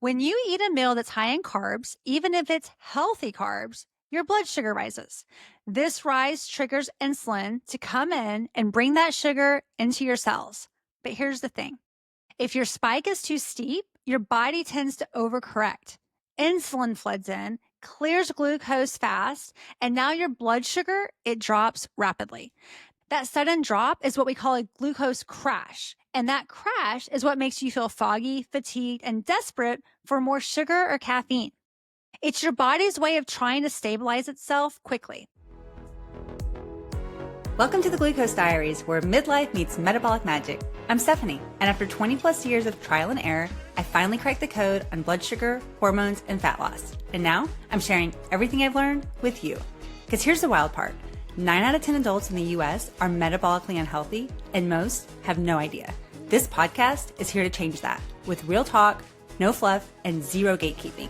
When you eat a meal that's high in carbs, even if it's healthy carbs, your blood sugar rises. This rise triggers insulin to come in and bring that sugar into your cells. But here's the thing. If your spike is too steep, your body tends to overcorrect. Insulin floods in, clears glucose fast, and now your blood sugar, it drops rapidly. That sudden drop is what we call a glucose crash. And that crash is what makes you feel foggy, fatigued, and desperate for more sugar or caffeine. It's your body's way of trying to stabilize itself quickly. Welcome to the Glucose Diaries, where midlife meets metabolic magic. I'm Stephanie, and after 20 plus years of trial and error, I finally cracked the code on blood sugar, hormones, and fat loss. And now I'm sharing everything I've learned with you. Because here's the wild part. 9 out of 10 adults in the US are metabolically unhealthy, and most have no idea. This podcast is here to change that with real talk, no fluff, and zero gatekeeping.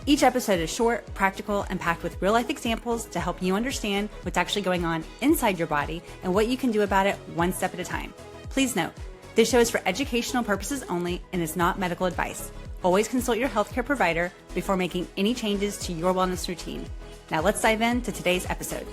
Each episode is short, practical, and packed with real-life examples to help you understand what's actually going on inside your body and what you can do about it one step at a time. Please note, this show is for educational purposes only and is not medical advice. Always consult your healthcare provider before making any changes to your wellness routine. Now let's dive into today's episode.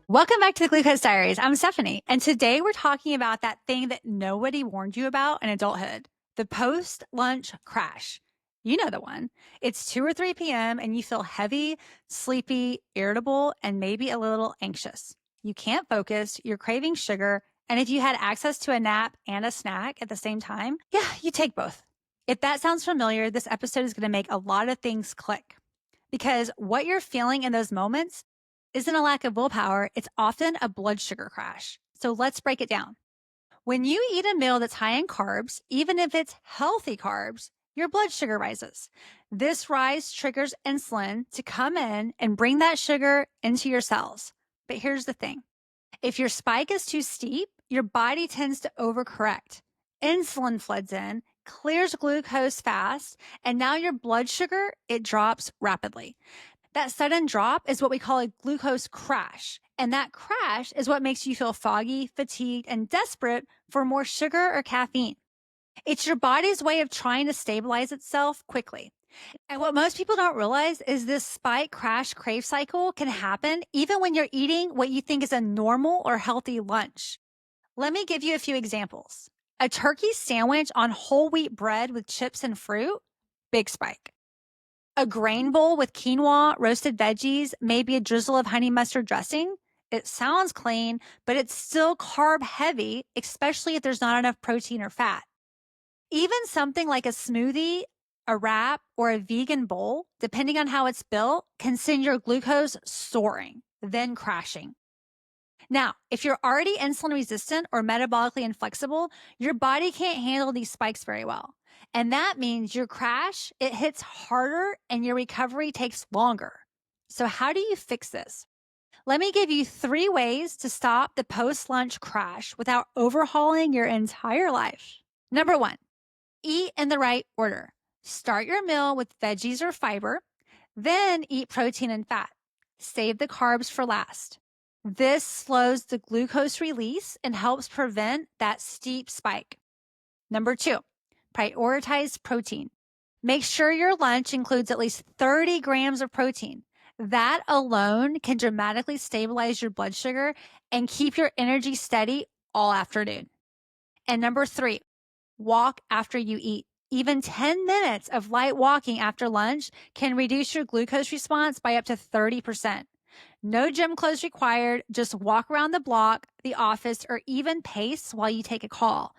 Welcome back to the Glucose Diaries. I'm Stephanie, and today we're talking about that thing that nobody warned you about in adulthood, the post-lunch crash. You know the one. It's 2 or 3 p.m. and you feel heavy, sleepy, irritable, and maybe a little anxious. You can't focus, you're craving sugar, and if you had access to a nap and a snack at the same time, you take both. If that sounds familiar, this episode is going to make a lot of things click. Because what you're feeling in those moments isn't a lack of willpower, it's often a blood sugar crash. So let's break it down. When you eat a meal that's high in carbs, even if it's healthy carbs, your blood sugar rises. This rise triggers insulin to come in and bring that sugar into your cells. But here's the thing. If your spike is too steep, your body tends to overcorrect. Insulin floods in, clears glucose fast, and now your blood sugar, it drops rapidly. That sudden drop is what we call a glucose crash. And that crash is what makes you feel foggy, fatigued, and desperate for more sugar or caffeine. It's your body's way of trying to stabilize itself quickly. And what most people don't realize is this spike-crash-crave cycle can happen even when you're eating what you think is a normal or healthy lunch. Let me give you a few examples. A turkey sandwich on whole wheat bread with chips and fruit, big spike. A grain bowl with quinoa, roasted veggies, maybe a drizzle of honey mustard dressing. It sounds clean, but it's still carb heavy, especially if there's not enough protein or fat. Even something like a smoothie, a wrap, or a vegan bowl, depending on how it's built, can send your glucose soaring, then crashing. Now, if you're already insulin resistant or metabolically inflexible, your body can't handle these spikes very well. And that means your crash, it hits harder and your recovery takes longer. So how do you fix this? Let me give you 3 ways to stop the post-lunch crash without overhauling your entire life. Number 1, eat in the right order. Start your meal with veggies or fiber, then eat protein and fat. Save the carbs for last. This slows the glucose release and helps prevent that steep spike. Number 2, prioritize protein. Make sure your lunch includes at least 30 grams of protein. That alone can dramatically stabilize your blood sugar and keep your energy steady all afternoon. And number 3, walk after you eat. Even 10 minutes of light walking after lunch can reduce your glucose response by up to 30%. No gym clothes required. Just walk around the block, the office, or even pace while you take a call.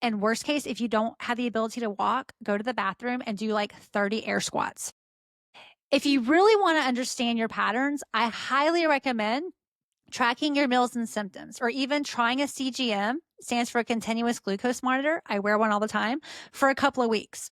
And worst case, if you don't have the ability to walk, go to the bathroom and do like 30 air squats. If you really want to understand your patterns, I highly recommend tracking your meals and symptoms, or even trying a CGM, stands for a continuous glucose monitor. I wear one all the time, for a couple of weeks.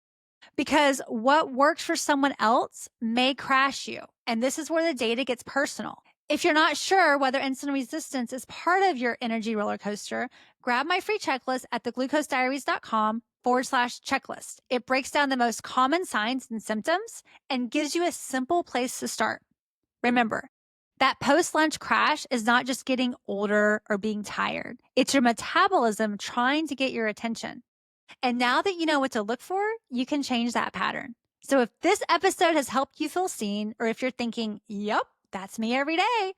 Because what works for someone else may crash you. And this is where the data gets personal. If you're not sure whether insulin resistance is part of your energy roller coaster, grab my free checklist at theglucosediaries.com/checklist. It breaks down the most common signs and symptoms and gives you a simple place to start. Remember, That post-lunch crash is not just getting older or being tired. It's your metabolism trying to get your attention. And now that you know what to look for, you can change that pattern. So if this episode has helped you feel seen, or if you're thinking, yep, that's me every day,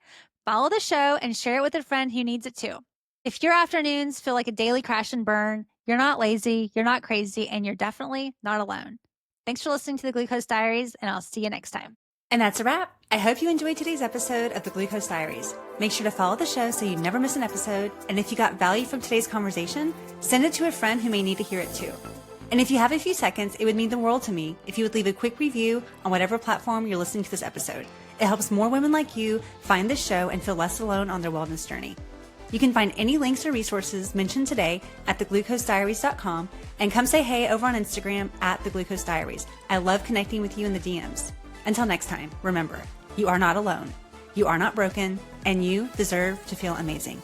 follow the show and share it with a friend who needs it too. If your afternoons feel like a daily crash and burn, you're not lazy, you're not crazy, and you're definitely not alone. Thanks for listening to the Glucose Diaries, and I'll see you next time. And that's a wrap. I hope you enjoyed today's episode of the Glucose Diaries. Make sure to follow the show so you never miss an episode. And if you got value from today's conversation, send it to a friend who may need to hear it too. And if you have a few seconds, it would mean the world to me if you would leave a quick review on whatever platform you're listening to this episode. It helps more women like you find this show and feel less alone on their wellness journey. You can find any links or resources mentioned today at theglucosediaries.com, and come say hey over on Instagram at theglucosediaries. I love connecting with you in the DMs. Until next time, remember, you are not alone, you are not broken, and you deserve to feel amazing.